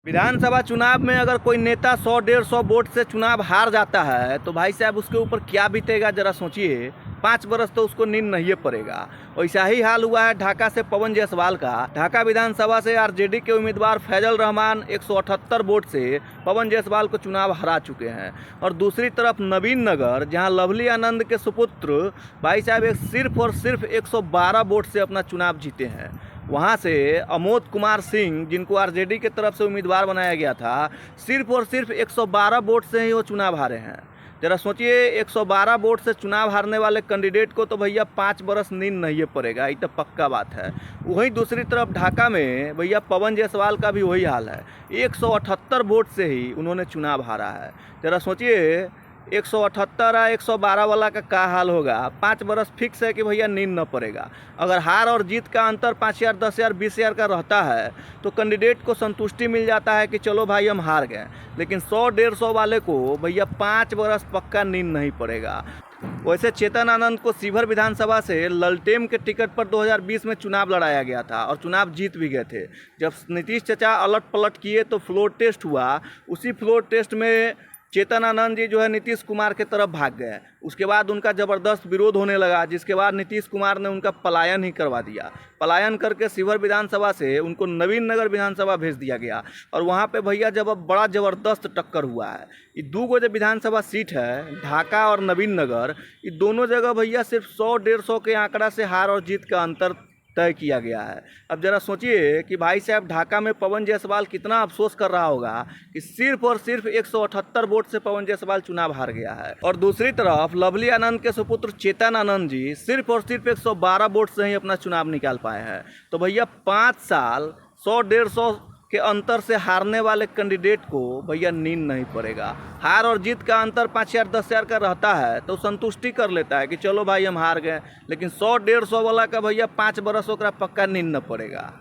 विधानसभा चुनाव में अगर कोई नेता 100-150 वोट से चुनाव हार जाता है तो भाई साहब उसके ऊपर क्या बीतेगा जरा सोचिए। 5 बरस तो उसको नींद नहीं पड़ेगा। वैसा ही हाल हुआ है ढाका से पवन जायसवाल का। ढाका विधानसभा से आरजेडी के उम्मीदवार फैजल रहमान 178 वोट से पवन जायसवाल को चुनाव हरा चुके हैं। और दूसरी तरफ नवीन नगर, जहां लवली आनंद के सुपुत्र भाई साहब सिर्फ और सिर्फ 112 वोट से अपना चुनाव जीते हैं। वहाँ से अमोद कुमार सिंह, जिनको आरजेडी के तरफ से उम्मीदवार बनाया गया था, सिर्फ और सिर्फ 112 वोट से ही वो चुनाव हारे हैं। जरा सोचिए, 112 वोट से चुनाव हारने वाले कैंडिडेट को तो भैया 5 बरस नींद नहीं पड़ेगा, ये तो पक्का बात है। वहीं दूसरी तरफ ढाका में भैया पवन जायसवाल का भी वही हाल है। 178 वोट से ही उन्होंने चुनाव हारा है। जरा सोचिए, 178 या 112 वाला का क्या हाल होगा। 5 बरस फिक्स है कि भैया नींद न पड़ेगा। अगर हार और जीत का अंतर 5,000, 10,000, 20,000 का रहता है तो कैंडिडेट को संतुष्टि मिल जाता है कि चलो भाई हम हार गए। लेकिन 100-150 वाले को भैया 5 बरस पक्का नींद नहीं पड़ेगा। वैसे चेतन आनंद को शिवहर विधानसभा से ललटेम के टिकट पर 2020 में चुनाव लड़ाया गया था और चुनाव जीत भी गए थे। जब नीतीश चाचा अलट पलट किए तो फ्लोर टेस्ट हुआ। उसी फ्लोर टेस्ट में चेतन आनंद जी जो है नीतीश कुमार के तरफ भाग गए। उसके बाद उनका ज़बरदस्त विरोध होने लगा, जिसके बाद नीतीश कुमार ने उनका पलायन ही करवा दिया। पलायन करके शिवहर विधानसभा से उनको नवीन नगर विधानसभा भेज दिया गया। और वहाँ पे भैया जब अब बड़ा ज़बरदस्त टक्कर हुआ है। ये 2 गो जो विधानसभा सीट है, ढाका और नवीन नगर, ये दोनों जगह भैया सिर्फ 100-150 के आंकड़ा से हार और जीत का अंतर तय किया गया है। अब जरा सोचिए कि भाई साहब ढाका में पवन जायसवाल कितना अफसोस कर रहा होगा कि सिर्फ और सिर्फ 178 वोट से पवन जायसवाल चुनाव हार गया है। और दूसरी तरफ लवली आनंद के सुपुत्र चेतन आनंद जी सिर्फ और सिर्फ 112 वोट से ही अपना चुनाव निकाल पाए हैं। तो भैया 5 साल 100-150 के अंतर से हारने वाले कैंडिडेट को भैया नींद नहीं पड़ेगा। हार और जीत का अंतर 5,000, 10,000 का रहता है तो संतुष्टि कर लेता है कि चलो भाई हम हार गए। लेकिन 100-150 वाला का भैया 5 बरसों का पक्का नींद न पड़ेगा।